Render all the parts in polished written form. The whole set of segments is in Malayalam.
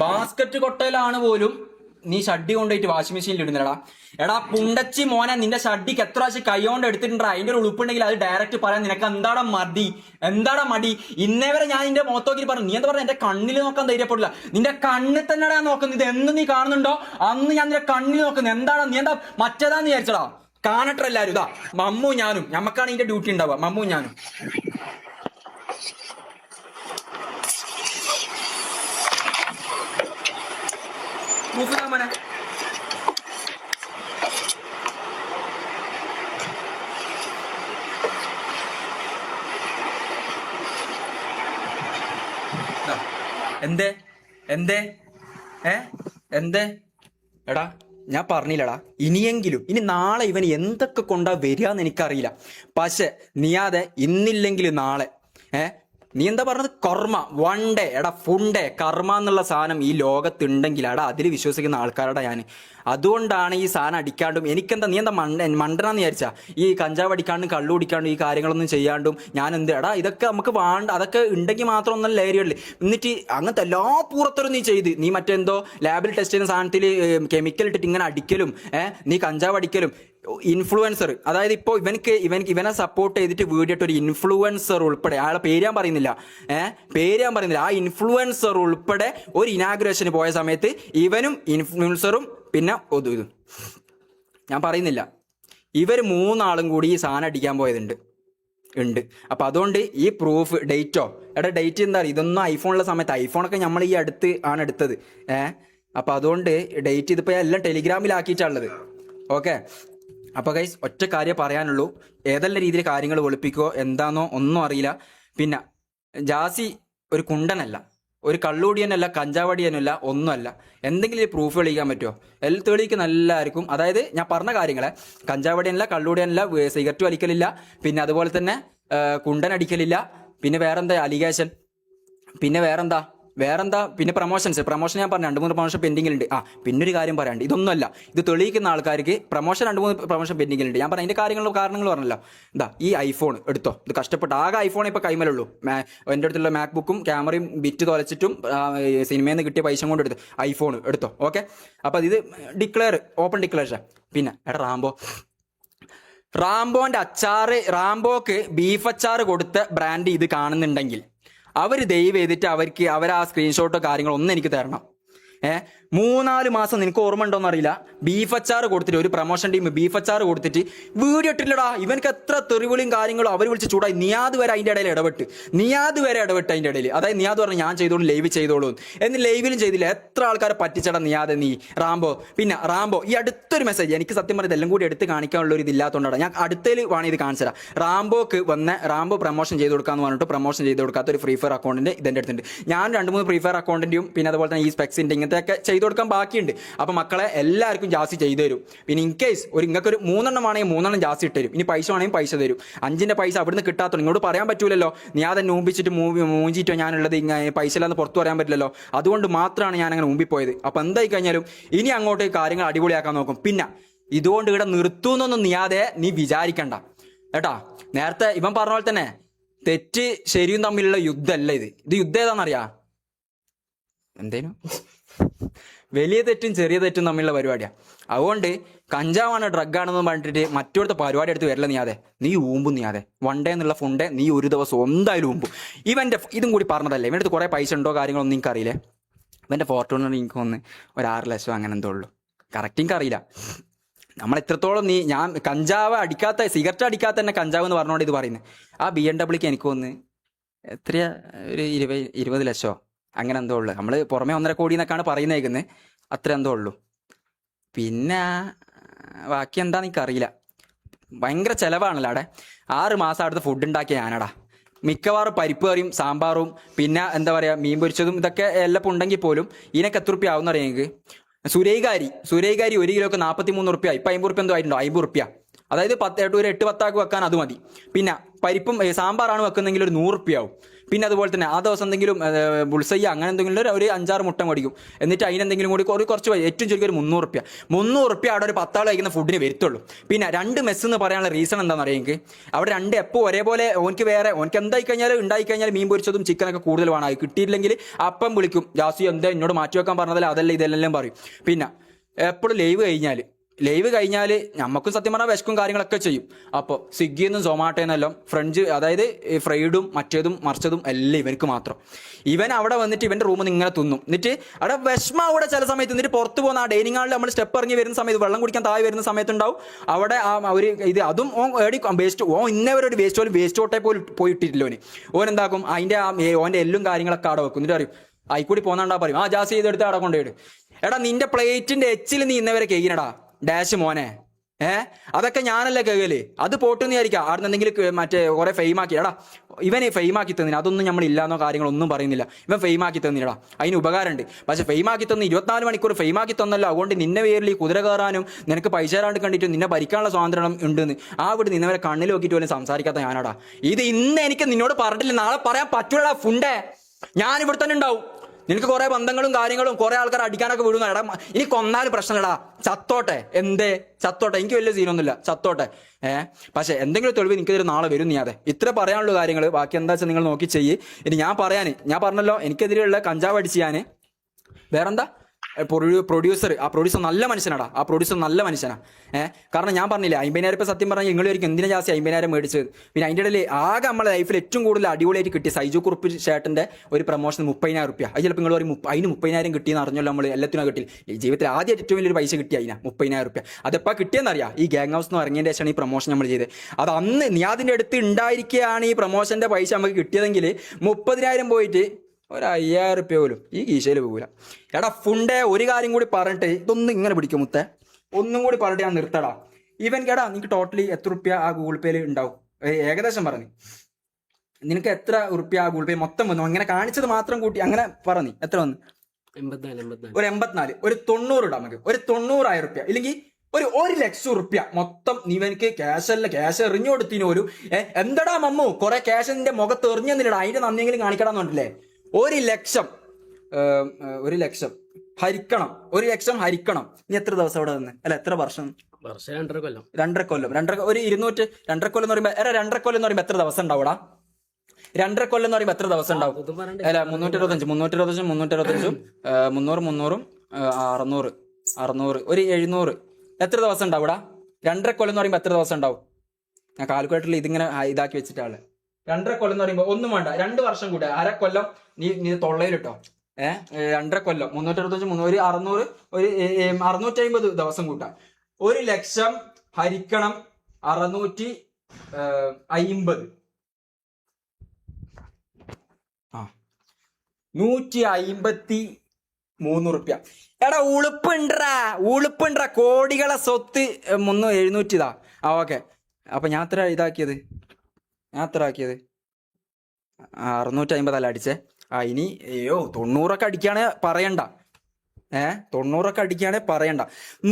ബാസ്കറ്റ് കൊട്ടയിലാണ് പോലും നീ ഷഡ്ഡി കൊണ്ടുപോയിട്ട് വാഷിംഗ് മെഷീനിൽ ഇടുന്നടാ. എടാ പുണ്ടച്ചി മോനെ, നിന്റെ ഷഡ്ഡിക്ക് എത്ര പ്രാവശ്യം കൈ കൊണ്ട് എടുത്തിട്ടുണ്ടാ? അതിന്റെ ഒരു ഉളുപ്പുണ്ടെങ്കിൽ അത് ഡയറക്റ്റ് പറയാൻ നിനക്ക് എന്താടാ മടി? എന്താടാ മടി? ഇന്നേ വരെ ഞാൻ നിന്റെ മുഖത്തോക്കി പറഞ്ഞു, നീ എന്താ പറഞ്ഞ എന്റെ കണ്ണിൽ നോക്കാൻ ധൈര്യപ്പെടില്ല. നിന്റെ കണ്ണിൽ തന്നെടാ നോക്കുന്നത്. ഇത് എന്ന് നീ കാണുന്നുണ്ടോ അന്ന് ഞാൻ നിന്റെ കണ്ണിൽ നോക്കുന്നത്. എന്താടാ നീ എന്താ മറ്റേതാന്ന് വിചാരിച്ചടാ? കാണട്ടെ എല്ലാരും. ഇതാ മമ്മു ഞാനും, ഞമ്മക്കാണ് ഇതിന്റെ ഡ്യൂട്ടി ഉണ്ടാവുക. മമ്മു ഞാനും മോനെ. എന്തേ എന്തേ എന്തേ എടാ ഞാൻ പറഞ്ഞില്ലടാ, ഇനിയെങ്കിലും ഇനി നാളെ ഇവൻ എന്തൊക്കെ കൊണ്ടാ വരികയെന്ന് എനിക്കറിയില്ല. പക്ഷെ നീയാതെ ഇന്നില്ലെങ്കിൽ നാളെ നീ എന്താ പറഞ്ഞത്? കർമ്മ വൺ ഡേ. എടാ ഫുൾ ഡേ കർമ്മ എന്നുള്ള സാധനം ഈ ലോകത്തുണ്ടെങ്കിൽ എടാ അതിൽ വിശ്വസിക്കുന്ന ആൾക്കാരുടെ ഞാൻ. അതുകൊണ്ടാണ് ഈ സാധനം അടിക്കാണ്ടും എനിക്കെന്താ നീ എന്താ മണ്ടനാന്ന് വിചാരിച്ചാ ഈ കഞ്ചാവ് അടിക്കാണ്ടും കള്ളു കുടിക്കാണ്ടും ഈ കാര്യങ്ങളൊന്നും ചെയ്യാണ്ടും ഞാൻ എന്ത് എടാ ഇതൊക്കെ നമുക്ക് വേണ്ട, അതൊക്കെ ഉണ്ടെങ്കിൽ മാത്രം ഒന്നല്ല ലേരികളിൽ എന്നിട്ട് അങ്ങനത്തെ എല്ലാ പൂറത്തരും നീ ചെയ്ത് നീ മറ്റെന്തോ ലാബിൽ ടെസ്റ്റ് ചെയ്യുന്ന സാധനത്തിൽ കെമിക്കൽ ഇട്ടിട്ട് ഇങ്ങനെ അടിക്കലും നീ കഞ്ചാവ് അടിക്കലും. ഇൻഫ്ലുവൻസർ, അതായത് ഇപ്പോൾ ഇവനെ സപ്പോർട്ട് ചെയ്തിട്ട് വീഡിയോ ഇട്ട് ഒരു ഇൻഫ്ലുവൻസർ ഉൾപ്പെടെ, അയാളെ പേര് ഞാൻ പറയുന്നില്ല ആ ഇൻഫ്ലുവൻസർ ഉൾപ്പെടെ ഒരു ഇനാഗുറേഷന് പോയ സമയത്ത് ഇവനും ഇൻഫ്ലുവൻസറും പിന്നെ ഇതും ഞാൻ പറയുന്നില്ല, ഇവർ മൂന്നാളും കൂടി ഈ സാധനം അടിക്കാൻ പോയതുണ്ട്. അപ്പൊ അതുകൊണ്ട് ഈ പ്രൂഫ് ഡേറ്റോ ഡേറ്റ് എന്താ പറയുക, ഇതൊന്നും ഐഫോണുള്ള സമയത്ത്, ഐഫോണൊക്കെ നമ്മൾ ഈ അടുത്ത് ആണ് എടുത്തത്. അപ്പൊ അതുകൊണ്ട് ഡേറ്റ് ഇതിപ്പോ എല്ലാം ടെലിഗ്രാമിലാക്കിയിട്ടുള്ളത്. ഓക്കെ, അപ്പോൾ ഗൈസ് ഒറ്റ കാര്യം പറയാനുള്ളൂ, ഏതെല്ലാം രീതിയിൽ കാര്യങ്ങൾ വെളുപ്പിക്കോ എന്താണോ ഒന്നും അറിയില്ല. പിന്നെ ജാസി ഒരു കുണ്ടനല്ല, ഒരു കള്ളുടിയനല്ല, കഞ്ചാവടിയനല്ല, ഒന്നുമല്ല. എന്തെങ്കിലും പ്രൂഫ് തെളിയിക്കാൻ പറ്റുമോ? തെളിയിക്കുന്ന എല്ലാവർക്കും, അതായത് ഞാൻ പറഞ്ഞ കാര്യങ്ങളെ, കഞ്ചാവടിയനല്ല, കള്ളുടിയനല്ല, സിഗരറ്റ് വലിക്കലില്ല, പിന്നെ അതുപോലെ തന്നെ കുണ്ടൻ അടിക്കലില്ല, പിന്നെ വേറെന്താ അലിഗേഷൻ, പിന്നെ വേറെന്താ പിന്നെ പ്രൊമോഷൻ ഞാൻ പറഞ്ഞു 2-3 പ്രൊമോഷൻ പെൻഡിങ്ങിലുണ്ട്. പിന്നെ ഒരു കാര്യം പറയാണ്ട്, ഇതൊന്നുമല്ല, ഇത് തെളിയിക്കുന്ന ആൾക്കാർക്ക് പ്രൊമോഷൻ 2-3 പ്രൊമോഷൻ പെൻഡിങ്ങിലുണ്ട്. ഞാൻ പറഞ്ഞ അതിന്റെ കാരണങ്ങൾ പറഞ്ഞല്ലോ. ഈ ഐഫോൺ എടുത്തോ, ഇത് കഷ്ടപ്പെട്ട് ആകെ ഐഫോൺ ഇപ്പൊ കൈമലുള്ളൂ. എൻ്റെ അടുത്തുള്ള മാക്ബുക്കും ക്യാമറയും ബിറ്റ് തുലച്ചിട്ടും സിനിമയിൽ നിന്ന് കിട്ടിയ പൈസ കൊണ്ട് എടുത്തു ഐഫോൺ എടുത്തോ. ഓക്കെ, അപ്പൊ ഇത് ഓപ്പൺ ഡിക്ലറേഷൻ. പിന്നെ റാംബോന്റെ അച്ചാറ്, റാംബോക്ക് ബീഫ് അച്ചാറ് കൊടുത്ത ബ്രാൻഡ് ഇത് കാണുന്നുണ്ടെങ്കിൽ അവർ ദയവ് ചെയ്തിട്ട് അവർ ആ സ്ക്രീൻഷോട്ടോ കാര്യങ്ങളോ ഒന്നും എനിക്ക് തരണം. 3-4 മാസം നിനക്ക് ഓർമ്മ ഉണ്ടോന്ന് അറിയില്ല, ബീഫ് അച്ചാറ് കൊടുത്തിട്ട് ഒരു പ്രൊമോഷൻ ടീം ബീഫ് അച്ചാറ് കൊടുത്തിട്ട് വീഡിയോ ഇട്ടില്ലടാ. ഇവനക്ക് എത്ര തെറിവിളിയും കാര്യങ്ങളും അവർ വിളിച്ച് ചൂടായി. നിയാദ് വരെ അതിൻ്റെ ഇടയിൽ ഇടപെട്ട് അതിൻ്റെ ഇടയിൽ. അതായത് നിയാദ് പറഞ്ഞു ഞാൻ ചെയ്തോളൂ, ലൈവ് ചെയ്തോളൂ എന്ന്. ലൈവിലും ചെയ്തില്ല. എത്ര ആൾക്കാരെ പറ്റിച്ചടാ നിയാദ് നീ. പിന്നെ റാംബോ ഈ അടുത്തൊരു മെസ്സേജ് എനിക്ക് സത്യം പറഞ്ഞത് എല്ലാം കൂടി എടുത്ത് കാണിക്കാനുള്ള ഒരു ഇതില്ലാത്തതുകൊണ്ടാണ് ഞാൻ അടുത്തതിൽ വേണം ഇത് കാണിച്ചതാ. റാംബോക്ക് റാംബോ പ്രൊമോഷൻ ചെയ്ത് കൊടുക്കാന്ന് പറഞ്ഞിട്ട് പ്രൊമോഷൻ ചെയ്ത് കൊടുക്കാത്ത ഒരു ഫ്രീ ഫയർ അക്കൗണ്ടിന്റെ ഇതിൻ്റെ അടുത്തുണ്ട്. ഞാൻ 2-3 ഫ്രീ ഫയർ അക്കൗണ്ടിന്റെയും പിന്നെ അതുപോലെ തന്നെ ഈ സ്പെക്സിന്റെ ഇങ്ങനത്തെയൊക്കെ ചെയ്ത് കൊടുക്കാൻ ബാക്കിയുണ്ട്. അപ്പൊ മക്കളെ എല്ലാവർക്കും ജാസി ചെയ്തു തരും. പിന്നെ ഇൻ കേസ് നിങ്ങൾക്ക് ഒരു 3 എണ്ണം ആണെങ്കിൽ 3 എണ്ണം ജാസി ഇട്ട് തരും. ഇനി പൈസ വേണമെങ്കിൽ പൈസ തരും. 5ന്റെ പൈസ അവിടുന്ന് കിട്ടാത്തോ നിങ്ങളോട് പറയാൻ പറ്റൂലല്ലോ. നീ അതെന്നെ ഊമ്പിച്ചിട്ട് മൂഞ്ചിട്ടോ ഞാനുള്ളത് പൈസ ഇല്ലാന്ന് പുറത്തു പറയാൻ പറ്റില്ലല്ലോ. അതുകൊണ്ട് മാത്രമാണ് ഞാൻ അങ്ങനെ ഊമ്പിപ്പോയത്. അപ്പൊ എന്തായി കഴിഞ്ഞാലും ഇനി അങ്ങോട്ട് കാര്യങ്ങൾ അടിപൊളിയാക്കാൻ നോക്കും. പിന്നെ ഇതുകൊണ്ട് ഇവിടെ നിർത്തൂന്നൊന്നും നീ വിചാരിക്കണ്ട കേട്ടാ. നേരത്തെ ഇവൻ പറഞ്ഞ പോലെ തന്നെ തെറ്റ് ശരിയും തമ്മിലുള്ള യുദ്ധമല്ല ഇത് യുദ്ധം ഏതാണെന്നറിയാ? എന്തേനും വലിയ തെറ്റും ചെറിയ തെറ്റും തമ്മിലുള്ള പരിപാടിയാണ്. അതുകൊണ്ട് കഞ്ചാവാണ് ഡ്രഗാണെന്ന് പറഞ്ഞിട്ട് മറ്റൊരുത്തെ പരിപാടി എടുത്ത് വരില്ല. നീ ഊമ്പും വൺ ഡേ എന്നുള്ള ഫുൺ ഡേ നീ ഒരു ദിവസം എന്തായാലും ഊമ്പും. ഇവൻ്റെ ഇതും കൂടി പറഞ്ഞതല്ലേ, ഇവൻ്റെ അടുത്ത് കുറേ പൈസ ഉണ്ടോ കാര്യങ്ങളൊന്നും എനിക്കറിയില്ലേ. ഇവൻ്റെ ഫോർച്യൂണർ എനിക്ക് ഒന്ന് ഒരു 6 ലക്ഷം അങ്ങനെ എന്തോ ഉള്ളൂ. കറക്റ്റ് എനിക്കറിയില്ല. നമ്മൾ എത്രത്തോളം ഞാൻ കഞ്ചാവ് അടിക്കാത്ത, സിഗരറ്റ് അടിക്കാത്ത തന്നെ കഞ്ചാവ് എന്ന് പറഞ്ഞുകൊണ്ട് ഇത് പറയുന്നത്. ആ BMW എനിക്ക് ഒന്ന് എത്രയാ, ഒരു 20 ലക്ഷമോ അങ്ങനെ എന്തോ ഉള്ളു. നമ്മൾ പുറമെ 1.5 കോടി എന്നൊക്കെയാണ് പറയുന്നേക്കുന്നത്. അത്ര എന്തോ ഉള്ളു. പിന്നെ ബാക്കി എന്താന്ന് എനിക്കറിയില്ല. ഭയങ്കര ചിലവാണല്ലോ അവിടെ. 6 മാസം അവിടുത്തെ ഫുഡ് ഉണ്ടാക്കിയ ഞാനടാ. മിക്കവാറും പരിപ്പ് കറിയും സാമ്പാറും പിന്നെ എന്താ പറയുക മീൻ പൊരിച്ചതും ഇതൊക്കെ എല്ലാം ഉണ്ടെങ്കിൽ പോലും ഇതിനൊക്കെ എത്ര റുപ്യ ആവും അറിയാം എനിക്ക്. സുരൈകാരി 1 കിലോക്ക് 43 റുപ്യ. ഇപ്പം 50 റുപ്യ എന്തോ ആയിട്ടുണ്ടോ, 50 റുപ്യ. അതായത് 8-10 ആക്ക് വെക്കാൻ അത് മതി. പിന്നെ പരിപ്പും സാമ്പാറാണ് വെക്കുന്നെങ്കിൽ ഒരു 100 റുപ്യ ആവും. പിന്നെ അതുപോലെ തന്നെ ആ ദിവസം എന്തെങ്കിലും ബുൾസയ്യ അങ്ങനെ എന്തെങ്കിലും ഒരു 5-6 മുട്ട മേടിക്കും. എന്നിട്ട് അതിനെന്തെങ്കിലും കൂടി കുറച്ച് ഏറ്റവും ചുരുക്കി ഒരു 300 അവിടെ ഒരു 10 ആൾ കഴിക്കുന്ന ഫുഡിന് വരുത്തുള്ളൂ. പിന്നെ 2 മെസ്സ് എന്ന് പറയാനുള്ള റീസൺ എന്താണെന്ന് അറിയാം എനിക്ക്. അവിടെ 2 എപ്പോൾ ഒരേപോലെ ഓനക്ക് ഉണ്ടായി കഴിഞ്ഞാൽ മീൻ പൊരിച്ചതും ചിക്കനൊക്കെ കൂടുതൽ വേണം. അത് കിട്ടിയില്ലെങ്കിൽ അപ്പം വിളിക്കും, ജാസി എന്താ എന്നോട് മാറ്റി വെക്കാൻ പറഞ്ഞതല്ല അതല്ല ഇതെല്ലാം പറയും. പിന്നെ എപ്പോഴും ലൈവ് കഴിഞ്ഞാൽ നമുക്കും സത്യം പറഞ്ഞാൽ വിശക്കും കാര്യങ്ങളൊക്കെ ചെയ്യും. അപ്പോൾ സ്വിഗ്ഗിയിൽ നിന്നും സൊമാറ്റോന്നെല്ലാം അതായത് ഫ്രൈഡും മറ്റേതും മറിച്ചതും എല്ലാം ഇവർക്ക് മാത്രം. ഇവൻ അവിടെ വന്നിട്ട് ഇവൻ്റെ റൂമിൽ നിന്ന് ഇങ്ങനെ തിന്നും. എന്നിട്ട് അവിടെ വിഷമം അവിടെ ചില സമയത്ത് എന്നിട്ട് പുറത്ത് പോകുന്ന ആ ഡൈനിങ് ഹാളിൽ നമ്മൾ സ്റ്റെപ്പ് ഇറങ്ങി വരുന്ന സമയത്ത് വെള്ളം കുടിക്കാൻ താഴെ വരുന്ന സമയത്തുണ്ടാവും അവിടെ ഒരു ഇത് അതും ഇന്നേവരെ വേസ്റ്റ് ഓട്ടെ പോയിട്ടില്ലോ ഓൻ എന്താക്കും അതിൻ്റെ ഓൻ്റെ എല്ലും കാര്യങ്ങളൊക്കെ അവിടെ വെക്കും. എന്നിട്ട് അറിയും ആയിക്കൂടി പോന്നാണ്ടാ പറയും ജാസ് ചെയ്തെടുത്ത് അവിടെ കൊണ്ടുപോയിട്ട് എടാ നിന്റെ പ്ലേറ്റിന്റെ എച്ചിൽ നീ ഇന്നവരെ കേകിനടാ ഡാഷ് മോനെ. അതൊക്കെ ഞാനല്ലേ കേകല്. അത് പോട്ടെന്ന് വിചാരിക്കാം അവിടെ എന്തെങ്കിലും മറ്റേ കുറെ ഫെയിമാക്കി. എടാ ഇവനെ ഫെയിമാക്കി തന്നില്ല, അതൊന്നും നമ്മൾ ഇല്ലാന്നോ കാര്യങ്ങളൊന്നും പറയുന്നില്ല. ഇവൻ ഫെയിമാക്കി തന്നില്ലടാ, അതിന് ഉപകാരമുണ്ട്. പക്ഷെ ഫെയിമാക്കി തന്ന് 24 മണിക്കൂർ ഫെയിമാക്കി തന്നല്ലോ. അതുകൊണ്ട് നിന്നെ പേരിൽ ഈ കുതിര കയറാനും നിനക്ക് പൈസ തരാണ്ട് കണ്ടിട്ടും നിന്നെ ഭരിക്കാനുള്ള സ്വാതന്ത്ര്യം ഉണ്ടെന്ന് ആ വീട് നിന്നവരെ കണ്ണിൽ നോക്കിയിട്ട് പോലും സംസാരിക്കാത്ത ഞാനാടാ. ഇത് ഇന്ന് എനിക്ക് നിന്നോട് പറഞ്ഞിട്ടില്ല, നാളെ പറയാൻ പറ്റൂടാ ഫുണ്ടേ. ഞാൻ ഇവിടെ തന്നെ ഉണ്ടാവും. നിനക്ക് കുറെ ബന്ധങ്ങളും കാര്യങ്ങളും കുറെ ആൾക്കാർ അടിക്കാനൊക്കെ വിടുന്നു. എടാ ഇനി കൊന്നാലും പ്രശ്നമില്ലടാ, ചത്തോട്ടെ. ചത്തോട്ടെ, എനിക്ക് വലിയ സീനൊന്നുമില്ല, ചത്തോട്ടെ. പക്ഷെ എന്തെങ്കിലും തെളിവ് എനിക്കെതിരെ നാളെ വരും. നീ അതെ ഇത്ര പറയാനുള്ള കാര്യങ്ങൾ, ബാക്കി എന്താ വെച്ചാൽ നിങ്ങൾ നോക്കി ചെയ്യ്. ഇനി ഞാൻ പറഞ്ഞല്ലോ എനിക്കെതിരെയുള്ള കഞ്ചാവ് അടിച്ച് ഞാൻ വേറെന്താ പ്രൊഡ്യൂസർ നല്ല മനുഷ്യനാടാ. നല്ല മനുഷ്യനാ. കാരണം ഞാൻ പറഞ്ഞില്ലേ 50,000 രൂപ സത്യം പറഞ്ഞാൽ നിങ്ങളൊരിക്കും എന്തിനാ ജാസ്തി 50,000 മേടിച്ചത്. പിന്നെ അതിൻ്റെ ഇടയിൽ ആകെ നമ്മളെ ലൈഫിൽ ഏറ്റവും കൂടുതൽ അടിപൊളിയായിട്ട് കിട്ടിയ സൈജു കുറുപ്പ് ഷേട്ടിന്റെ ഒരു പ്രൊമോഷൻ 30,000 രൂപ. അത് ചിലപ്പോൾ നിങ്ങൾ ഒരു അതിന് 30,000 കിട്ടിയെന്ന് അറിഞ്ഞല്ലോ. നമ്മൾ എല്ലാത്തിനും കിട്ടി. ഈ ജീവിതത്തിൽ ആദ്യം ഏറ്റവും വലിയൊരു പൈസ കിട്ടിയ അതിനാ 30,000 രൂപ. അതെപ്പോൾ കിട്ടിയെന്നറിയാം ഈ ഗ്യാങ് ഹൗസ് എന്ന് ഇറങ്ങിയതിൻ്റെ ശേഷമാണ് ഈ പ്രൊമോഷൻ നമ്മൾ ചെയ്തത്. അത് അന്ന് നീ അതിൻ്റെ അടുത്ത് ഉണ്ടായിരിക്കുകയാണ് ഈ പ്രൊമോഷന്റെ പൈസ നമുക്ക് കിട്ടിയതെങ്കിൽ 30,000 പോയിട്ട് ഒരു 5,000 രൂപ പോലും ഈ കീശയിൽ പോകൂല. എടാ ഫുണ്ടേ ഒരു കാര്യം കൂടി പറഞ്ഞിട്ട് ഇതൊന്നും ഇങ്ങനെ പിടിക്കും മുത്തേ, ഒന്നും കൂടി പറഞ്ഞിട്ട് ഞാൻ നിർത്തടാ. ഇവൻ കേടാ നിനക്ക് ടോട്ടലി എത്ര റുപ്യ ആ ഗൂഗിൾ പേയിൽ ഉണ്ടാവും? ഏകദേശം പറഞ്ഞു നിനക്ക് എത്ര റുപ്യ ആ ഗൂഗിൾ പേ മൊത്തം വന്നു? അങ്ങനെ കാണിച്ചത് മാത്രം കൂട്ടി അങ്ങനെ പറഞ്ഞു എത്ര വന്നു? 84. ഒരു 84, ഒരു 90 ഇടാം നമുക്ക്. ഒരു 90,000 രൂപ ഇല്ലെങ്കിൽ ഒരു 1,00,000 റുപ്യ മൊത്തം നീവനക്ക് ക്യാഷ് എറിഞ്ഞു കൊടുത്തിന് ഒരു എന്തടാ മമ്മു കുറെ ക്യാഷ് നിന്റെ മുഖത്ത് എറിഞ്ഞെന്നില്ലടാ, അതിന്റെ നന്ദിയെങ്കിലും കാണിക്കണമെന്നുണ്ടല്ലേ. 1,00,000 ഹരിക്കണം. 1,00,000 ഹരിക്കണം. നീ എത്ര ദിവസം അവിടെ നിന്ന്? അല്ല എത്ര വർഷം? 2.5 കൊല്ലം. 2.5 കൊല്ലം. ഒരു 200 കൊല്ലം എന്ന് പറയുമ്പോ 2.5 കൊല്ലം എന്ന് പറയുമ്പോ എത്ര ദിവസം ഉണ്ടാവൂടാ? 2.5 കൊല്ലം എന്ന് പറയുമ്പോ എത്ര ദിവസം ഉണ്ടാവും? അല്ല 325 600 ഒരു 700 എത്ര ദിവസം ഉണ്ടാവൂടാ? 2.5 കൊല്ലം എന്ന് പറയുമ്പോ എത്ര ദിവസം ഉണ്ടാവും? ഞാൻ കാൽക്കുലേറ്ററിൽ ഇതിങ്ങനെ ഇതാക്കി വെച്ചിട്ടാണ്. 2.5 കൊല്ലം എന്ന് പറയുമ്പോ ഒന്നും വേണ്ട, 2 വർഷം കൂടെ 1/2 കൊല്ലം നീ തൊള്ളയിലിട്ടോ. 2.5 കൊല്ലം 325 600 ഒരു 650 ദിവസം കൂട്ടാം. 1,00,000 ഹരിക്കണം 650 153 റുപ്യ. എടാ ഉളുപ്പുണ്ടാ കോടികളെ സ്വത്ത് 700 ഇതാ. ഓക്കെ അപ്പൊ ഞാൻ എത്ര ആക്കിയത് 650 അല്ല അടിച്ചേ. ഇനി 90 അടിക്കുകയാണെ പറയണ്ട. 90 അടിക്കുകയാണെ പറയണ്ട.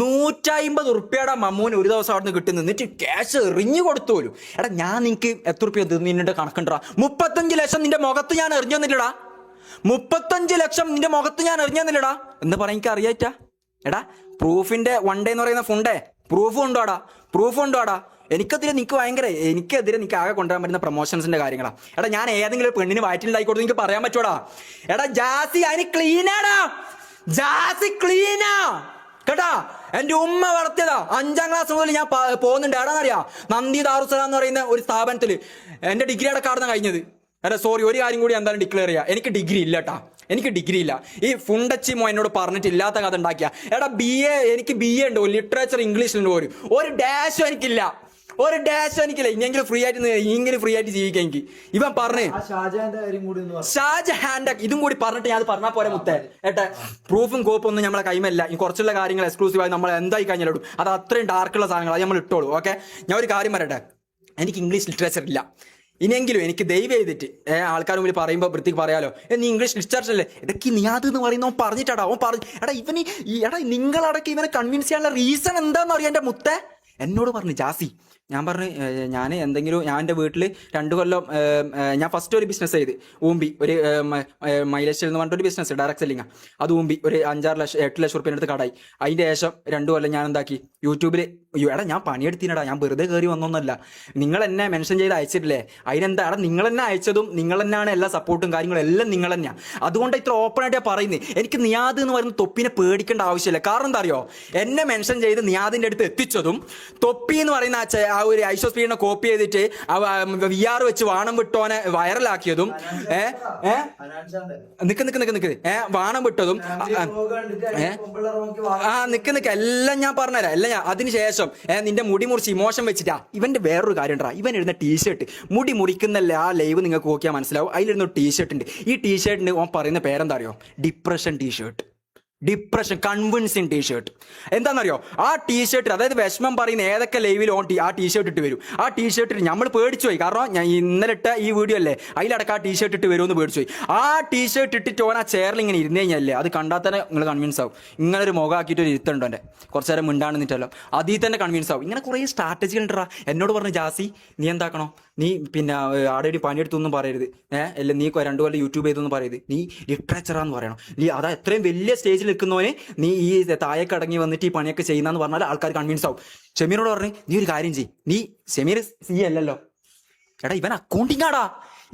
150 റുപ്യയുടെ മമ്മൂന് ഒരു ദിവസം അവിടെ നിന്ന് കിട്ടുന്നു. എന്നിട്ട് ക്യാഷ് എറിഞ്ഞു കൊടുത്തോലും. എടാ ഞാൻ നിനക്ക് എത്ര റുപ്യ നിന്നിട്ട് കണക്കുണ്ടാ? 35 ലക്ഷം നിന്റെ മുഖത്ത് ഞാൻ എറിഞ്ഞെന്നില്ലടാ. 35 ലക്ഷം നിന്റെ മുഖത്ത് ഞാൻ എറിഞ്ഞെന്നില്ലടാ എന്ന് പറയാൻ എനിക്ക് അറിയാറ്റാ. എടാ പ്രൂഫിന്റെ 1 ഡേ എന്ന് പറയുന്ന ഫുണ്ടേ പ്രൂഫ് ഉണ്ടോടാ? എനിക്കെതിരെ നിനക്ക് ആകെ കൊണ്ടുവരാൻ പറ്റുന്ന പ്രൊമോഷൻസിന്റെ കാര്യങ്ങളാ. എടാ ഞാൻ ഏതെങ്കിലും ഒരു പെണ്ണിന് വയറ്റിലുണ്ടായി കൊടുത്ത് എനിക്ക് പറയാൻ പറ്റൂടാ. എടാ ജാസി അതിന് ക്ലീനാടാ, ജാസി ക്ലീനാ കേട്ടാ. എന്റെ ഉമ്മ വളർത്തിയതാ. 5ാം ക്ലാസ് മുതൽ ഞാൻ പോകുന്നുണ്ട്. എടാന്നറിയാ നന്ദി ദാറുസലാം എന്ന് പറയുന്ന ഒരു സ്ഥാപനത്തില് എന്റെ ഡിഗ്രി അടക്കാടുന്ന കഴിഞ്ഞത്. എടാ സോറി ഒരു കാര്യം കൂടി എന്തായാലും ഡിക്ലെയർ ചെയ്യാം. എനിക്ക് ഡിഗ്രി ഇല്ല. ഈ ഫുണ്ടച്ചിമോ എന്നോട് പറഞ്ഞിട്ടില്ലാത്ത കഥ ഉണ്ടാക്കിയ. എടാ എനിക്ക് ബി എ ഉണ്ട്, ലിറ്ററേച്ചർ ഇംഗ്ലീഷിലുണ്ട്. ഒരു ഡാഷും എനിക്കില്ല. ഇനിയെങ്കിലും ഫ്രീ ആയിട്ട് ജീവിക്കാം എനിക്ക്. ഇവൻ പറഞ്ഞേ ഷാജഹാന്റെ ഇതും കൂടി പറഞ്ഞിട്ട് ഞാൻ പറഞ്ഞാൽ പോരെ മുത്തേ. ഏട്ടെ പ്രൂഫും കോപ്പും ഒന്നും നമ്മളെ കൈമല്ല. ഈ കുറച്ചുള്ള കാര്യങ്ങൾ എക്സ്ക്ലൂസീവായി നമ്മൾ എന്തായി കഴിഞ്ഞാലും അത് അത്രയും ഡാർക്കുള്ള സാധനങ്ങൾ അത് നമ്മൾ ഇട്ടോളൂ. ഓക്കെ ഞാൻ ഒരു കാര്യം പറയട്ടെ, എനിക്ക് ഇംഗ്ലീഷ് ലിറ്ററേച്ചർ ഇല്ല. ഇനിയെങ്കിലും എനിക്ക് ദയവ് ചെയ്തിട്ട് ആൾക്കാർ മുമ്പിൽ പറയുമ്പോൾ വൃത്തിക്ക് പറയാലോ നീ ഇംഗ്ലീഷ് ലിറ്ററേച്ചർ അല്ലേ ഇതൊക്കെ നീ അതെന്ന് പറയുന്ന ഓൻ പറഞ്ഞിട്ടാടാ. നിങ്ങളടക്കം ഇവനെ കൺവിൻസ് ചെയ്യാനുള്ള റീസൺ എന്താണെന്ന് അറിയാം. എൻ്റെ മുത്തേ എന്നോട് പറഞ്ഞു ജാസി ഞാൻ പറഞ്ഞു ഞാൻ എന്തെങ്കിലും ഞാൻ എൻ്റെ വീട്ടിൽ 2 കൊല്ലം ഞാൻ ഫസ്റ്റ് ഒരു ബിസിനസ് ചെയ്ത് ഊമ്പി ഒരു മൈലേജ് എന്ന് പറഞ്ഞിട്ടൊരു ബിസിനസ് ഡയറക്റ്റ് സെല്ലിങ്ങാണ്. അത് ഊമ്പി ഒരു 5-6 ലക്ഷം 8 ലക്ഷം റുപ്യേൻ്റെ അടുത്ത് കടായി. അതിൻ്റെ ശേഷം 2 കൊല്ലം ഞാൻ എന്താക്കി യൂട്യൂബിൽ എടാ ഞാൻ പണിയെടുത്തിനടാ, ഞാൻ വെറുതെ കയറി വന്നൊന്നല്ല. നിങ്ങൾ എന്നെ മെൻഷൻ ചെയ്ത് അയച്ചിട്ടില്ലേ, അതിനെന്താ എടാ നിങ്ങൾ തന്നെ അയച്ചതും നിങ്ങൾ തന്നെയാണ് എല്ലാ സപ്പോർട്ടും കാര്യങ്ങളും എല്ലാം നിങ്ങൾ തന്നെയാണ്. അതുകൊണ്ട് ഇത്ര ഓപ്പണായിട്ട് ഞാൻ പറയുന്നത്. എനിക്ക് നിയാദ് എന്ന് പറയുന്ന തൊപ്പിനെ പേടിക്കേണ്ട ആവശ്യമില്ല. കാരണം എന്താ അറിയോ, എന്നെ മെൻഷൻ ചെയ്ത് നിയാദിൻ്റെ അടുത്ത് എത്തിച്ചതും തൊപ്പി എന്ന് പറയുന്ന ആ ഒരു ഐഷോ സ്പീഡിനെ കോപ്പി ചെയ്തിട്ട് VR വെച്ച് വാണം വിട്ടോനെ വൈറലാക്കിയതും നിക്ക് വാണം വിട്ടതും നിക്ക് എല്ലാം ഞാൻ പറഞ്ഞുതരാം. എല്ലാം ഞാൻ അതിനുശേഷം നിന്റെ മുടി മുറിച്ച് ഇമോഷൻ വെച്ചിട്ടാ. ഇവന്റെ വേറൊരു കാര്യം ഉണ്ടാ, ഇവൻ ഇടുന്ന ടീഷർട്ട് മുടി മുറിക്കുന്നല്ലേ ആ ലൈവ് നിങ്ങൾക്ക് നോക്കിയാൽ മനസ്സിലാവും. അതിലിരുന്ന ടീഷർട്ട് ഉണ്ട്. ഈ ടീഷർട്ടിന് ഓൻ പറയുന്ന പേരെന്താ അറിയോ, depression T shirt. Depression convincing T shirt. എന്താണെന്നറിയോ, ആ ടീഷർട്ട് അതായത് വിഷമം പറയുന്ന ഏതൊക്കെ ലൈവിൽ ഓൺ ആ ടീഷർട്ട് ഇട്ട് വരും. ആ ടീഷർട്ടിൽ നമ്മൾ പേടിച്ചു പോയി. കാരണം ഞാൻ ഇന്നലെ ഇട്ട ഈ വീഡിയോ അല്ലേ, അതിലടക്കം ആ ടീഷർട്ട് ഇട്ട് വരുമെന്ന് പേടിച്ചു പോയി. ആ ടീഷർട്ട് ഇട്ടിട്ട് ഓൻ ആ ചെയറിൽ ഇങ്ങനെ ഇരുന്ന് കഴിഞ്ഞല്ലേ, അത് കണ്ടാൽ തന്നെ നിങ്ങൾ കൺവിൻസ് ആവും. ഇങ്ങനെ ഒരു മുഖമാക്കിയിട്ട് ഒരു ഇരുത്തുണ്ടോ എൻ്റെ, കുറച്ച് നേരം മിണ്ടാണെന്നിട്ടല്ലോ, അതിൽ തന്നെ കൺവിൻസ് ആവും. ഇങ്ങനെ കുറേ സ്ട്രാറ്റജികൾ ഉണ്ടാ. എന്നോട് പറഞ്ഞു ജാസി നീ എന്താക്കണോ, നീ പിന്നെ ആടെ പണിയെടുത്തൊന്നും പറയരുത്, അല്ല നീ 2 കൊല്ലം യൂട്യൂബ് ചെയ്തൊന്നും പറയരുത്, നീ ലിറ്ററേച്ചറാന്ന് പറയണം. നീ അതാ എത്രയും വലിയ സ്റ്റേജിൽ നിൽക്കുന്നവന് നീ ഈ താഴേക്ക് അടങ്ങി വന്നിട്ട് ഈ പണിയൊക്കെ ചെയ്യുന്നതെന്ന് പറഞ്ഞാൽ ആൾക്കാർ കൺവിൻസ് ആവും. ഷമീറിനോട് പറഞ്ഞു നീ ഒരു കാര്യം ചെയ്യ്, നീ ഷമീർ സി അല്ലല്ലോ, എടാ ഇവൻ അക്കൗണ്ടിങ് ആടാ,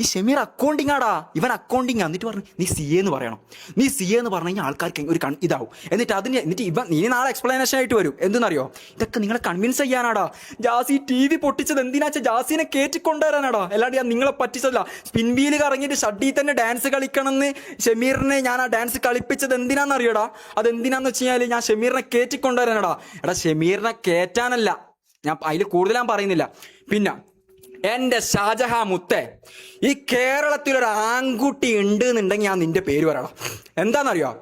ഈ ഷമീർ അക്കൗണ്ടിങ് ആടാ, ഇവൻ അക്കൗണ്ടിങ്. എന്നിട്ട് പറഞ്ഞു നീ CA എന്ന് പറയണം. നീ CA എന്ന് പറഞ്ഞു കഴിഞ്ഞാൽ ആൾക്കാർക്ക് ഒരു ഇതാവും. എന്നിട്ട് ഇവൻ നീ നാളെ എക്സ്പ്ലനേഷൻ ആയിട്ട് വരും. എന്തെന്നറിയോ, ഇതൊക്കെ നിങ്ങളെ കൺവിൻസ് ചെയ്യാനാടാ. ജാസി TV പൊട്ടിച്ചത് എന്തിനാച്ചാ ജാസിനെ കയറ്റിക്കൊണ്ടുവരാനാടാ, അല്ലാണ്ട് ഞാൻ നിങ്ങളെ പറ്റിച്ചതല്ല. സ്പിൻ വീല് കറങ്ങിയിട്ട് ഷഡ്ഡിൽ തന്നെ ഡാൻസ് കളിക്കണമെന്ന് ഷമീറിനെ ഞാൻ ആ ഡാൻസ് കളിപ്പിച്ചത് എന്തിനാണെന്നറിയോടാ, അതെന്തിനാന്ന് വെച്ച് കഴിഞ്ഞാൽ ഞാൻ ഷമീറിനെ കയറ്റിക്കൊണ്ടുവരാനാടാ. എടാ ഷമീറിനെ കയറ്റാനല്ല, ഞാൻ അതിൽ കൂടുതൽ ഞാൻ പറയുന്നില്ല. പിന്നെ എൻ്റെ ഷാജഹാ മുത്തേ, ഈ കേരളത്തിലൊരു ആൺകുട്ടി ഉണ്ട് എന്നുണ്ടെങ്കിൽ ഞാൻ നിന്റെ പേര് പറയണം. എന്താണെന്നറിയോ,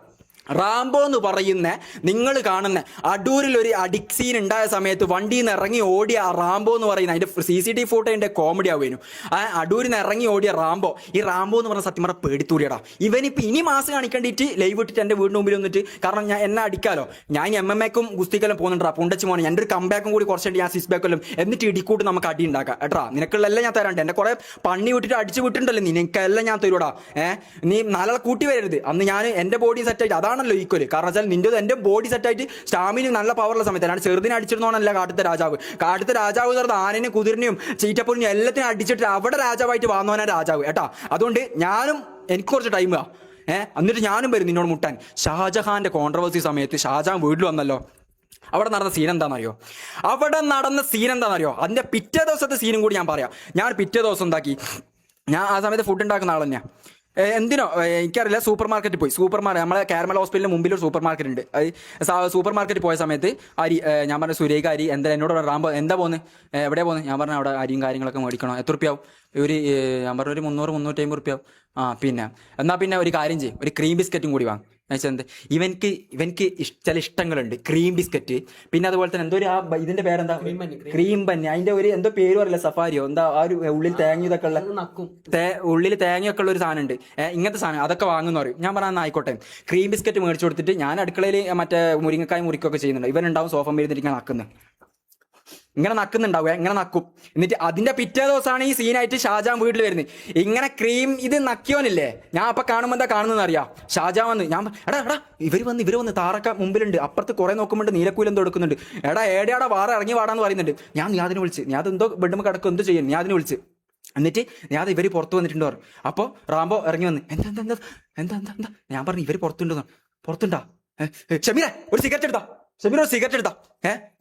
റാംബോ എന്ന് പറയുന്ന നിങ്ങൾ കാണുന്ന അടൂരിൽ ഒരു അഡിക് സീൻ ഉണ്ടായ സമയത്ത് വണ്ടിയിൽ നിന്ന് ഇറങ്ങി ഓടിയ ആ റാംബോ എന്ന് പറയുന്ന അതിൻ്റെ CCTV ഫോട്ടോ എൻ്റെ കോമഡി ആവുന്നു. ആ അടൂരിൽ നിന്ന് ഇറങ്ങി ഓടിയ റാംബോ, ഈ റാംബോ എന്ന് പറഞ്ഞ സത്യം പറഞ്ഞാൽ പേടിത്തൂടിയടാ. ഇവനിപ്പോൾ ഇനി മാസം കാണിക്കേണ്ടിയിട്ട് ലൈവ് ഇട്ടിട്ട് എൻ്റെ വീടിന് മുമ്പിൽ വന്നിട്ട്, കാരണം ഞാൻ എന്നെ അടിക്കാലോ, ഞാൻ MMA-ക്കും ഗുസ്തിക്കെല്ലാം പോകുന്നുണ്ടാ പുണ്ടച്ച് പോകണം. എൻ്റെ ഒരു കംബാക്കും കൂടി കുറച്ചുണ്ട്, ഞാൻ 6 ബാക്കെല്ലാം എന്നിട്ട് ഇടിക്കൂട്ട് നമുക്ക് അടി ഉണ്ടാക്കാം കേട്ടാ. നിനക്കുള്ളെല്ലാം ഞാൻ തരാണ്ട്, എൻ്റെ കുറേ പണി വിട്ടിട്ട് അടിച്ച് വിട്ടിട്ടുണ്ടല്ലോ, നിനക്കെല്ലാം ഞാൻ തരൂടാ. നീ നാളെ കൂട്ടി വരരുത്. അന്ന് ഞാൻ എൻ്റെ ബോഡി സെറ്റായിട്ട് അതാണ് ഈക്വല്. കാരണം വെച്ചാൽ നിന്റെ എൻ്റെ ബോഡി സെറ്റായിട്ട് സ്റ്റാമിന നല്ല പവറുള്ള സമയത്ത് ഞാൻ ചെറുതിനെ അടിച്ചിരുന്നോണല്ല കാട്ടത്തെ രാജാവ് എന്ന് പറഞ്ഞാൽ ആനയും കുതിരനെയും ചീറ്റപ്പൂരിനെയും എല്ലാത്തിനും അടിച്ചിട്ട് അവിടെ രാജാവായിട്ട് വന്നവനാ രാജാവ് കേട്ടാ. അതുകൊണ്ട് ഞാനും എനിക്ക് കുറച്ച് ടൈം എന്നിട്ട് ഞാനും വരും നിന്നോട് മുട്ടാൻ. ഷാജഹാന്റെ കോൺട്രവേഴ്സി സമയത്ത് ഷാജഹാൻ വീട്ടിൽ വന്നല്ലോ, അവിടെ നടന്ന സീൻ എന്താണെന്നറിയോ, അതിന്റെ പിറ്റേ ദിവസത്തെ സീനും കൂടി ഞാൻ പറയാം. ഞാൻ പിറ്റേ ദിവസം എന്താക്കി, ഞാൻ ആ സമയത്ത് ഫുഡ് ഉണ്ടാക്കുന്ന ആൾ തന്നെയാണ്. എന്തിനോ എനിക്കറിയില്ല, സൂപ്പർ മാർക്കറ്റിൽ പോയി. നമ്മളെ കാരമൽ ഹോസ്പിറ്റലിന് മുമ്പിൽ ഒരു സൂപ്പർ മാർക്കറ്റ് ഉണ്ട്. സൂപ്പർ മാർക്കറ്റിൽ പോയ സമയത്ത് ഞാൻ പറഞ്ഞു സുരേഖ അരി എന്താ, എന്നോട് റാംബോ എന്താ പോകുന്നത്, എവിടെ പോകുന്നത്, ഞാൻ പറഞ്ഞു അവിടെ അരിയും കാര്യങ്ങളൊക്കെ മേടിക്കണം, എത്ര റുപ്യാവും, ഞാൻ പറഞ്ഞു ഒരു 300-350 റുപ്യാവും. പിന്നെ എന്നാൽ പിന്നെ ഒരു കാര്യം ചെയ്യും, ഒരു ക്രീം ബിസ്ക്കറ്റും കൂടി വാങ്ങും. എന്ത് ഇവൻക്ക് ചില ഇഷ്ടങ്ങളുണ്ട്, ക്രീം ബിസ്ക്കറ്റ്, പിന്നെ അതുപോലെ തന്നെ എന്തോ ഒരു ഇതിന്റെ പേരെന്താ, ക്രീം ബന്ന്, അതിന്റെ ഒരു എന്തോ പേര് പറയില്ല, സഫാരിയോ എന്താ, ആ ഒരു ഉള്ളിൽ തേങ്ങ ഇതൊക്കെ ഉള്ള ഉള്ളിൽ തേങ്ങയൊക്കെ ഉള്ള ഒരു സാധനം ഉണ്ട്, ഇങ്ങനത്തെ സാധനം അതൊക്കെ വാങ്ങുന്ന പറയും. ഞാൻ പറഞ്ഞാൽ ആയിക്കോട്ടെ. ക്രീം ബിസ്ക്കറ്റ് മേടിച്ചു കൊടുത്തിട്ട് ഞാൻ അടുക്കളയിൽ മറ്റേ മുരിങ്ങക്കായ മുറിക്കൊക്കെ ചെയ്യുന്നുണ്ട്. ഇവനുണ്ടാവും സോഫ മേടിച്ചിട്ട് ഇങ്ങനെ നക്കുന്നത്, ഇങ്ങനെ നക്കുന്നുണ്ടാവുക, ഇങ്ങനെ നക്കും. എന്നിട്ട് അതിന്റെ പിറ്റേ ദിവസമാണ് ഈ സീനായിട്ട് ഷാജഹാൻ വീട്ടിൽ വരുന്നത്. ഇങ്ങനെ ക്രീം ഇത് നക്കിയോനില്ലേ, ഞാൻ അപ്പൊ കാണുമ്പോൾ എന്താ കാണുന്നതെന്ന് അറിയാം, ഷാജഹാൻ വന്ന് ഞാൻ എടാ ഇവർ വന്ന് താറൊക്കെ മുമ്പിലുണ്ട്, അപ്പുറത്ത് കുറെ നോക്കുമ്പോണ്ട് നീലക്കൂലം എന്തോ എടുക്കുന്നുണ്ട്, എടാ ഏടെയാടാ വാറ ഇറങ്ങി വാടാന്ന് പറയുന്നുണ്ട്. ഞാൻ അതിനെ വിളിച്ച്, ഞാൻ എന്തോ ബെഡുമ്പോൾ കിടക്കും എന്തോ ചെയ്യും, ഞാൻ അതിനെ വിളിച്ച്. എന്നിട്ട് ഞാൻ ഇവർ പുറത്ത് വന്നിട്ടുണ്ട് പറഞ്ഞു. അപ്പോൾ റാംബോ ഇറങ്ങി വന്ന് എന്താ എന്താ എന്താ എന്താ എന്താ ഞാൻ പറഞ്ഞു ഇവർ പുറത്തുണ്ടാ, ഷമീറെ ഒരു സിഗരറ്റ് എടുത്താ, ഷമീർ ഒരു സിഗരറ്റ് എടുത്താ.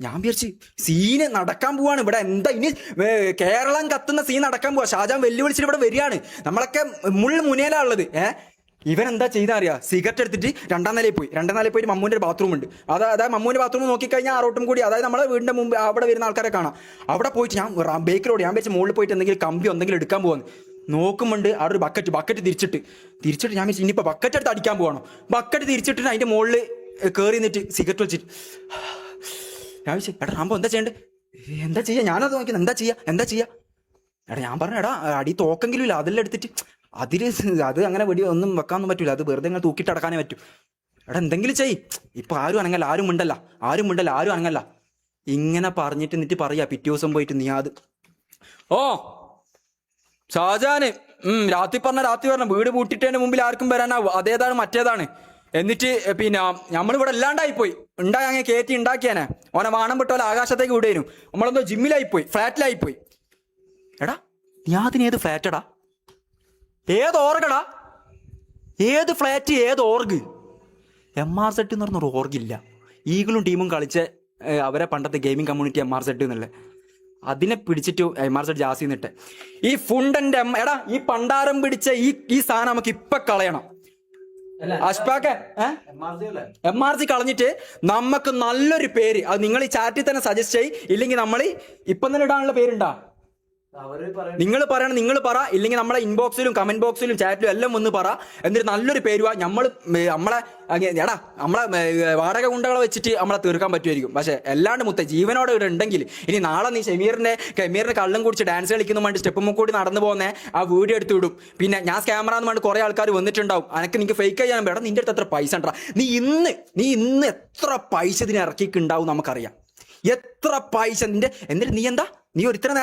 ഞാൻ വിചാരിച്ച് സീന് നടക്കാൻ പോവാണ് ഇവിടെ, എന്താ ഇനി കേരളം കത്തുന്ന സീൻ നടക്കാൻ പോവാ. ഷാജഹാൻ വെല്ലുവിളിച്ചിട്ട് ഇവിടെ വരികയാണ്, നമ്മളൊക്കെ മുന്നേലാ ഉള്ളത്. ഇവൻ എന്താ ചെയ്താൽ അറിയാം, സിഗരറ്റ് എടുത്തിട്ട് 2ാം നിലയിൽ പോയിട്ട് മമ്മൂൻ്റെ ഒരു ബാത്റൂം ഉണ്ട്, അതായത് മമ്മൂൻ്റെ ബാത്റൂം നോക്കിക്കഴിഞ്ഞാൽ ആറോട്ടും കൂടി, അതായത് നമ്മളെ വീടിൻ്റെ മുമ്പ് അവിടെ വരുന്ന ആൾക്കാരെ കാണാം. അവിടെ പോയിട്ട് ഞാൻ ബേക്കിലോട് ഞാൻ വെച്ച് മുകളിൽ പോയിട്ട് എന്തെങ്കിലും കമ്പിയോ എന്തെങ്കിലും എടുക്കാൻ പോകുന്നു. നോക്കുമ്പോണ്ട് അവിടെ ഒരു ബക്കറ്റ് തിരിച്ചിട്ട് ഞാൻ വെച്ച് ഇനിയിപ്പോൾ ബക്കറ്റ് എടുത്ത് അടിക്കാൻ പോകണം. ബക്കറ്റ് തിരിച്ചിട്ട് അതിൻ്റെ മുകളിൽ കയറി നിന്നിട്ട് സിഗരറ്റ് വെച്ചിട്ട് ഞാൻ വെച്ചു എടാ റാംബോ എന്താ ചെയ്യണ്ടേ, എന്താ ചെയ്യാ, ഞാനത് നോക്കിയത് എന്താ ചെയ്യാ എടാ. ഞാൻ പറഞ്ഞു എടാ അടി തോക്കെങ്കിലും ഇല്ല, അതെല്ലാം എടുത്തിട്ട് അത് അങ്ങനെ വെടി ഒന്നും വെക്കാനൊന്നും പറ്റൂല, അത് വെറുതെ ഇങ്ങനെ തൂക്കിയിട്ട് അടക്കാനേ പറ്റൂ. എടാ എന്തെങ്കിലും ചെയ്, ഇപ്പൊ ആരും അനങ്ങല്ല, ആരും മിണ്ടല്ല, ആരും അനങ്ങല്ല. ഇങ്ങനെ പറഞ്ഞിട്ട് എന്നിട്ട് പറയാ പിറ്റേ ദിവസം പോയിട്ട് നിയാദ് ഓ ഷാജാന് രാത്രി പറഞ്ഞ വീട് പൂട്ടിട്ടതിന് മുമ്പിൽ ആർക്കും വരാനാവും അതേതാണ് മറ്റേതാണ് എന്നിട്ട് പിന്നെ നമ്മളിവിടെ അല്ലാണ്ടായിപ്പോയി അങ്ങനെ കയറ്റി ഉണ്ടാക്കിയാനെ ഓനെ വാണം വിട്ടോലെ ആകാശത്തേക്ക് വിടേനും നമ്മളെന്തോ ജിമ്മിലായിപ്പോയി ഫ്ലാറ്റിലായിപ്പോയി. എടാ നിയാദിന് ഏത് ഫ്ലാറ്റടാ, ഏത് ഓർഗടാ, ഏത് ഫ്ലാറ്റ്, ഏത് ഓർഗ്? MR സെറ്റ് എന്ന് പറഞ്ഞൊരു ഓർഗില്ല. ഈഗിളും ടീമും കളിച്ച അവരെ പണ്ടത്തെ ഗെയിമിംഗ് കമ്മ്യൂണിറ്റി MR സെറ്റ് എന്നല്ലേ, അതിനെ പിടിച്ചിട്ട് MR സെറ്റ് ജാസി നിന്നിട്ട് ഈ ഫുണ്ടന്റെ എടാ ഈ പണ്ടാരം പിടിച്ച ഈ സാധനം നമുക്ക് ഇപ്പൊ കളയണം. അഷ്പാക്കെ MRC കളഞ്ഞിട്ട് നമുക്ക് നല്ലൊരു പേര്, അത് നിങ്ങൾ ഈ ചാറ്റിൽ തന്നെ സജസ്റ്റ് ചെയ്യ്, ഇല്ലെങ്കിൽ നമ്മൾ ഇപ്പം തന്നെ ഇടാനുള്ള പേരുണ്ടാ നിങ്ങൾ പറയണം, നിങ്ങൾ പറ, ഇല്ലെങ്കിൽ നമ്മളെ ഇൻബോക്സിലും കമന്റ് ബോക്സിലും ചാറ്റിലും എല്ലാം ഒന്ന് പറ. എന്നിട്ട് നല്ലൊരു പേരുവാ നമ്മളെ എടാ നമ്മളെ വാടക ഗുണ്ടകളെ വെച്ചിട്ട് നമ്മളെ തീർക്കാൻ പറ്റുമായിരിക്കും. പക്ഷെ അല്ലാണ്ട് മുത്ത ജീവനോടെ ഇവിടെ ഉണ്ടെങ്കിൽ ഇനി നാളെ നീ ഷമീറിന്റെ കള്ളും കുടിച്ച് ഡാൻസ് കളിക്കുന്ന വേണ്ടി സ്റ്റെപ്പ് കൂടി നടന്നു പോകുന്നേ ആ വീഡിയോ എടുത്ത് വിടും. പിന്നെ ഞാൻ ക്യാമറ എന്ന് വേണ്ടി കുറെ ആൾക്കാർ വന്നിട്ടുണ്ടാവും, അനക്ക് നിനക്ക് ഫേക്ക് ചെയ്യാൻ വേണം, നിന്റെ അടുത്ത് എത്ര പൈസ ഉണ്ടാ, നീ ഇന്ന് എത്ര പൈസ ഇതിന് ഇറക്കിയിട്ടുണ്ടാവും നമുക്കറിയാം, എത്ര പൈസ നിന്റെ. എന്നിട്ട് നീ ഒരുത്തനെ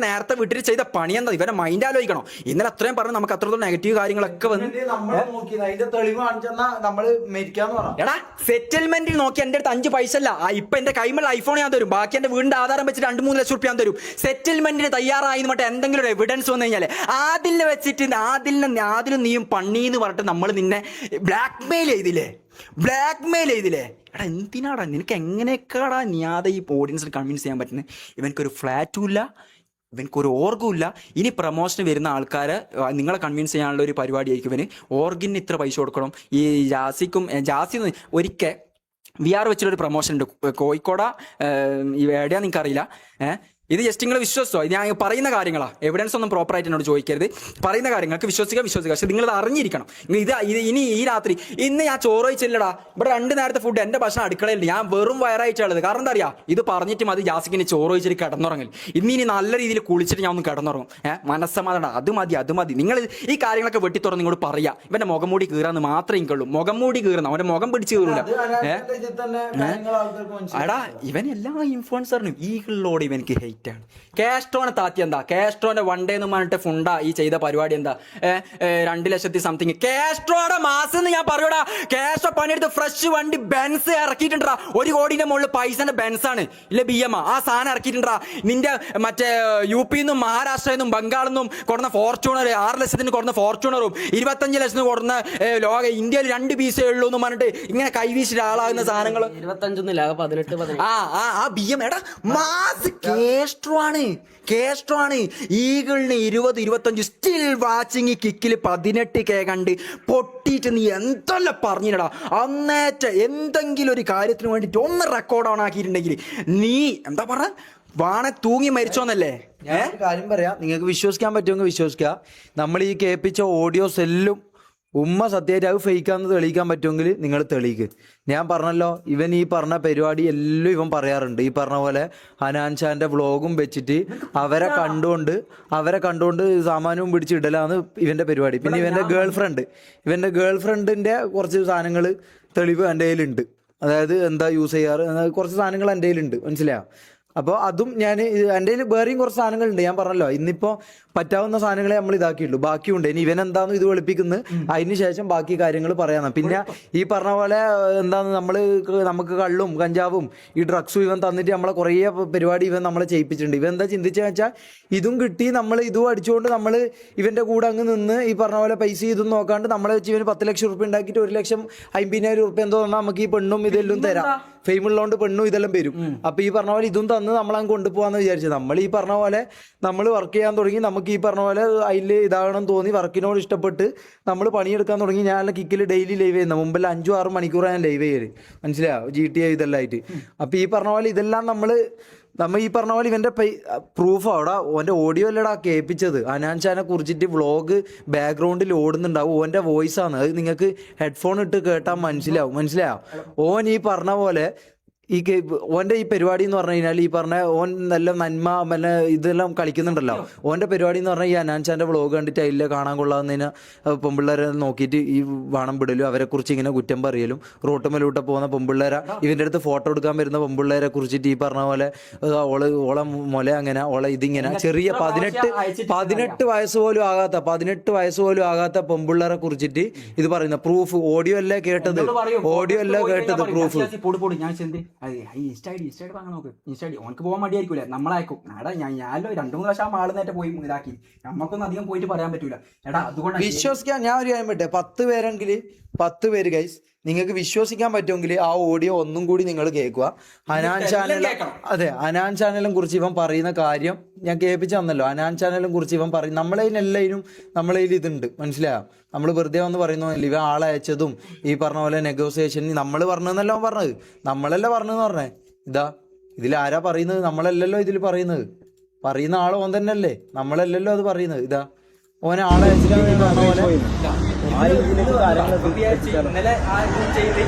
നേരത്തെ വിട്ടിട്ട് ചെയ്ത പണി എന്താ, ഇവരെ മൈൻഡ് ആലോചിക്കണം. ഇന്നലെ അത്രയും പറഞ്ഞു നമുക്ക് അത്രത്തോളം നെഗറ്റീവ് കാര്യങ്ങളൊക്കെ വന്നു. എടാ സെറ്റിൽമെന്റിൽ നോക്കി എന്റെ അടുത്ത് 5 പൈസ അല്ല, ഇപ്പൊ എന്റെ കൈമുള്ള ഐഫോൺ ഞാൻ തരും, ബാക്കി എന്റെ വീടിന്റെ ആധാരം വെച്ചിട്ട് 2-3 ലക്ഷം റുപ്യ ഞാൻ തരും. സെറ്റിൽമെന്റിന് തയ്യാറായി മറ്റേ എന്തെങ്കിലും ഒരു എവിഡൻസ് വന്നു കഴിഞ്ഞാല് ആദിലിനെ വെച്ചിട്ട് ആദിലും നീയും പണ്ണീന്ന് പറഞ്ഞിട്ട് നമ്മൾ നിന്നെ ബ്ലാക്ക്മെയിൽ ചെയ്തില്ലേ. എടാ എന്തിനാടാ നിനക്ക് എങ്ങനെയൊക്കെടാ നിയാതെ ഈ ഓഡിയൻസിൽ കൺവിൻസ് ചെയ്യാൻ പറ്റുന്നത്? ഇവനക്കൊരു ഫ്ലാറ്റും ഇല്ല, ഇവനക്കൊരു ഓർഗും ഇല്ല. ഇനി പ്രൊമോഷന് വരുന്ന ആൾക്കാരെ നിങ്ങളെ കൺവിൻസ് ചെയ്യാനുള്ള ഒരു പരിപാടിയായിരിക്കും ഇവന്. ഓർഗിന് ഇത്ര പൈസ കൊടുക്കണം. ഈ ജാസി ഒരിക്കൽ VR വെച്ചിട്ടൊരു പ്രൊമോഷൻ ഉണ്ട് കോഴിക്കോടാ, എവിടെയാ നിങ്ങൾക്ക് അറിയില്ല. ഇത് ജസ്റ്റ് നിങ്ങൾ വിശ്വസിച്ചോ, ഇത് ഞാൻ പറയുന്ന കാര്യങ്ങളാ, എവിഡൻസ് ഒന്നും പ്രോപ്പറായിട്ട് എന്നോട് ചോദിക്കരുത്. പറയുന്ന കാര്യങ്ങൾക്ക് വിശ്വസിക്കുക. പക്ഷെ നിങ്ങളത് അറിഞ്ഞിരിക്കണം. ഇനി ഈ രാത്രി ഇന്ന് ഞാൻ ചോറ് കഴിച്ചില്ലടാ, ഇവിടെ 2 നേരത്തെ ഫുഡ് എൻ്റെ ഭക്ഷണം അടുക്കളയിൽ ഞാൻ വെറും വയറായിട്ടുള്ളത്. കാരണം എന്താ അറിയാം, ഇത് പറഞ്ഞിട്ട് മതി ജാസിക്കിന് ചോറ് കഴിച്ചിട്ട് കിടന്നുറങ്ങൽ. ഇനി നല്ല രീതിയിൽ കുളിച്ചിട്ട് ഞാൻ ഒന്ന് കിടന്നുറങ്ങും. മനസ്സമാധാനം, അത് മതി. നിങ്ങൾ ഈ കാര്യങ്ങളൊക്കെ വെട്ടി തുറന്ന് നിങ്ങളോട് പറയാ. ഇവന്റെ മുഖം മൂടി കീറാന്ന് മാത്രമേ ഇങ്ങുള്ളൂ. മുഖം മൂടി കീറുന്ന അവന്റെ മുഖം പിടിച്ച് കീറൂല. എടാ ഇവൻ എല്ലാ ഇൻഫ്ലുവൻസറിനും ഈകളിലോട് ഇവനക്ക് ഹെയ്റ്റ്. കാസ്ട്രോനെ താത്തി എന്താ, കാസ്ട്രോന്റെ 1 ഡേ എന്ന് പറഞ്ഞിട്ട് ഫുണ്ട ഈ ചെയ്ത പരിപാടി എന്താ, 2 ലക്ഷത്തി സംതിങ് കാസ്ട്രോയുടെ മാസം എന്ന് ഞാൻ പറയൂടാ. കാസ്ട്രോ പണിയെടുത്ത് ഫ്രഷ് വണ്ടി ബെൻസ് ഇറക്കിയിട്ടുണ്ടാ, 1 കോടിന്റെ മുകളിൽ പൈസന്റെ ബെൻസാണ് ഇല്ല BM ആ സാധനം ഇറക്കിയിട്ടുണ്ടാ. നിന്റെ മറ്റേ UP നിന്നും മഹാരാഷ്ട്രയിൽ നിന്നും ബംഗാളിൽ നിന്നും കൊടുന്ന ഫോർച്യൂണർ 6 ലക്ഷത്തിന് കൊടുന്ന ഫോർച്യൂണറും 25 ലക്ഷത്തിന് കൊടുന്ന ലോക ഇന്ത്യയിൽ 2 പീസേ ഉള്ളൂ എന്ന് പറഞ്ഞിട്ട് ഇങ്ങനെ കൈവീശിട്ട് ആളാകുന്ന സാധനങ്ങൾ 25 ആ BM എടാ മാസ് കേസ്ട്രോ ആണ്. ഈഗിളിന് 20-25 സ്റ്റിൽ വാച്ചിങ് കിക്കിൽ 18K കണ്ട് പൊട്ടിയിട്ട് നീ എന്തെല്ലാം പറഞ്ഞില്ലടാ. അന്നേറ്റ എന്തെങ്കിലും ഒരു കാര്യത്തിന് വേണ്ടിയിട്ട് ഒന്ന് റെക്കോർഡ് ഓൺ ആക്കിയിട്ടുണ്ടെങ്കിൽ നീ എന്താ പറഞ്ഞ വാണെ തൂങ്ങി മരിച്ചോന്നല്ലേ. കാര്യം പറയാം, നിങ്ങൾക്ക് വിശ്വസിക്കാൻ പറ്റുമെങ്കിൽ വിശ്വസിക്കുക. നമ്മൾ ഈ കേൾപ്പിച്ച ഓഡിയോസ് എല്ലാം സത്യമായിട്ട് അത് ഫേക്കാന്ന് തെളിയിക്കാൻ പറ്റുമെങ്കിൽ നിങ്ങൾ തെളിയിക്ക്. ഞാൻ പറഞ്ഞല്ലോ, ഇവൻ ഈ പറഞ്ഞ പരിപാടി എല്ലാം ഇവൻ പറയാറുണ്ട്. ഈ പറഞ്ഞ പോലെ ഹനാൻ ഷാന്റെ വ്ളോഗും വെച്ചിട്ട് അവരെ കണ്ടുകൊണ്ട് സാമാനവും പിടിച്ച് ഇടലാണ് ഇവന്റെ പരിപാടി. പിന്നെ ഇവന്റെ ഗേൾഫ്രണ്ടിന്റെ കുറച്ച് സാധനങ്ങൾ തെളിവ് എൻ്റെ കയ്യിലുണ്ട്. അതായത് എന്താ യൂസ് ചെയ്യാറ്, കുറച്ച് സാധനങ്ങൾ എൻ്റെ കയ്യിലുണ്ട്, മനസ്സിലായോ? അപ്പോൾ അതും ഞാൻ എൻ്റെ കയ്യിൽ വേറെയും കുറച്ച് സാധനങ്ങളുണ്ട്. ഞാൻ പറഞ്ഞല്ലോ, ഇന്നിപ്പോൾ പറ്റാവുന്ന സാധനങ്ങളെ നമ്മൾ ഇതാക്കിയിട്ടുള്ളൂ, ബാക്കിയുണ്ട്. ഇനി ഇവൻ എന്താണെന്ന് ഇത് വെളുപ്പിക്കുന്നത്, അതിന് ശേഷം ബാക്കി കാര്യങ്ങൾ പറയാമെന്ന്. പിന്നെ ഈ പറഞ്ഞ പോലെ എന്താന്ന് നമുക്ക് കള്ളും കഞ്ചാവും ഈ ഡ്രഗ്സും ഇവൻ തന്നിട്ട് നമ്മളെ കുറേ പരിപാടി ഇവൻ നമ്മളെ ചെയ്യിപ്പിച്ചിട്ടുണ്ട്. ഇവൻ എന്താ ചിന്തിച്ചതെന്ന് വെച്ചാൽ ഇതും കിട്ടി നമ്മൾ ഇതും അടിച്ചുകൊണ്ട് നമ്മൾ ഇവൻ്റെ കൂടെ അങ്ങ് നിന്ന് ഈ പറഞ്ഞ പോലെ പൈസ ഇതും നോക്കാണ്ട് നമ്മളെ വെച്ച് ഇവന് 10 ലക്ഷം റുപ്യ ഉണ്ടാക്കിയിട്ട് 1,50,000 റുപ്യ എന്തോ പറഞ്ഞാൽ നമുക്ക് ഈ പെണ്ണും ഇതെല്ലാം തരാം, ഫെയിം ഉള്ളതുകൊണ്ട് പെണ്ണും ഇതെല്ലാം വരും. അപ്പോൾ ഈ പറഞ്ഞ പോലെ ഇതും തന്ന് നമ്മളങ്ങ് കൊണ്ടുപോകാന്ന് വിചാരിച്ചത്. നമ്മൾ ഈ പറഞ്ഞ പോലെ നമ്മൾ വർക്ക് ചെയ്യാൻ തുടങ്ങി, നമുക്ക് ഈ പറഞ്ഞ പോലെ അതിൽ ഇതാകണം തോന്നി, വർക്കിനോട് ഇഷ്ടപ്പെട്ട് നമ്മൾ പണിയെടുക്കാൻ തുടങ്ങി. ഞാൻ കിക്കിൽ ഡെയിലി ലൈവ് ചെയ്യുന്ന മുമ്പെല്ലാം 5-6 മണിക്കൂർ ഞാൻ ലൈവ് ചെയ്യല്, മനസ്സിലായോ? GTA ഇതെല്ലാം ആയിട്ട്. അപ്പോൾ ഈ പറഞ്ഞ പോലെ ഇതെല്ലാം നമ്മൾ ഈ പറഞ്ഞ പോലെ ഇവൻ്റെ പ്രൂഫ് അവിടെ ഓൻ്റെ ഓഡിയോ അല്ലടാ കേൾപ്പിച്ചത്. ഹനാൻ ഷാനെ കുറിച്ചിട്ട് വ്ളോഗ് ബാക്ക്ഗ്രൗണ്ടിൽ ഓടുന്നുണ്ടാവും, ഓൻ്റെ വോയിസ് ആണ്. അത് നിങ്ങൾക്ക് ഹെഡ്ഫോൺ ഇട്ട് കേട്ടാൽ മനസ്സിലാവും. ഓൻ ഈ പറഞ്ഞ പോലെ ഓന്റെ ഈ പരിപാടി എന്ന് പറഞ്ഞു കഴിഞ്ഞാൽ ഈ പറഞ്ഞ ഓൻ നല്ല നന്മ പിന്നെ ഇതെല്ലാം കളിക്കുന്നുണ്ടല്ലോ. ഓന്റെ പരിപാടി എന്ന് പറഞ്ഞാൽ ഈ അനാൻചാന്റെ വ്ളോഗ് കണ്ടിട്ട് അതിലെ കാണാൻ കൊള്ളാവുന്നതിന് പെമ്പിള്ളേരെ നോക്കിയിട്ട് ഈ വാണം വിടലും അവരെ കുറിച്ച് ഇങ്ങനെ കുറ്റം പറയലും റോട്ടുമലൂട്ട പോകുന്ന പെമ്പിള്ളേരെ ഇവന്റെ അടുത്ത് ഫോട്ടോ എടുക്കാൻ വരുന്ന പെമ്പിള്ളേരെ കുറിച്ചിട്ട് ഈ പറഞ്ഞ പോലെ ഓളെ മൊല അങ്ങനെ ഓളെ ഇതിങ്ങനെ ചെറിയ 18 വയസ്സ് പോലും ആകാത്ത പെമ്പിള്ളേരെ കുറിച്ചിട്ട് ഇത് പറയുന്ന പ്രൂഫ് ഓഡിയോ അല്ലേ കേട്ടത് പ്രൂഫ്. ഞാൻ ഇൻസ്റ്റ ഐ ഡി വാങ്ങാൻ നോക്ക്. ഇൻസ്റ്റ ഐ ഡി ഓനക്ക് പോകാൻ മടിയായിരിക്കൂല, നമ്മളയക്കും. എടാ ഞാനോ 2-3 പ്രാവശ്യം ആ മാളുന്നേറ്റ് പോയി ഇതാക്കി, നമുക്കൊന്നും അധികം പോയിട്ട് പറയാൻ പറ്റൂല. എടാ അതുകൊണ്ട് വിശ്വസിക്കാൻ ഞാൻ ഒരു കാര്യം പറ്റേ 10 പേരെങ്കിൽ 10 പേര് ഗൈസ് നിങ്ങൾക്ക് വിശ്വസിക്കാൻ പറ്റുമെങ്കിൽ ആ ഓഡിയോ ഒന്നും കൂടി നിങ്ങൾ കേൾക്കുക. അനാൻ ചാനലിനെ കുറിച്ച് ഇവൻ പറയുന്ന കാര്യം ഞാൻ കേൾപ്പിച്ചു തന്നല്ലോ. അനാൻ ചാനലിനെ കുറിച്ച് ഇവൻ പറയും നമ്മളതിനെല്ലാവരും നമ്മളതിൽ ഇതുണ്ട്, മനസ്സിലായോ? നമ്മൾ വെറുതെ വന്ന് പറയുന്നില്ല. ഇവ ആളയച്ചതും ഈ പറഞ്ഞ പോലെ നെഗോസിയേഷൻ നമ്മൾ പറഞ്ഞതെന്നല്ലോ പറഞ്ഞത്, നമ്മളല്ല പറഞ്ഞതെന്ന് പറഞ്ഞേ. ഇതിൽ ആരാ പറയുന്നത്? നമ്മളല്ലല്ലോ ഇതിൽ പറയുന്നത്. പറയുന്ന ആൾ ഓൻ തന്നെയല്ലേ, നമ്മളല്ലല്ലോ അത് പറയുന്നത്. ഓനെ ആളെ ഇന്നലെ ആ ചെയ്ത്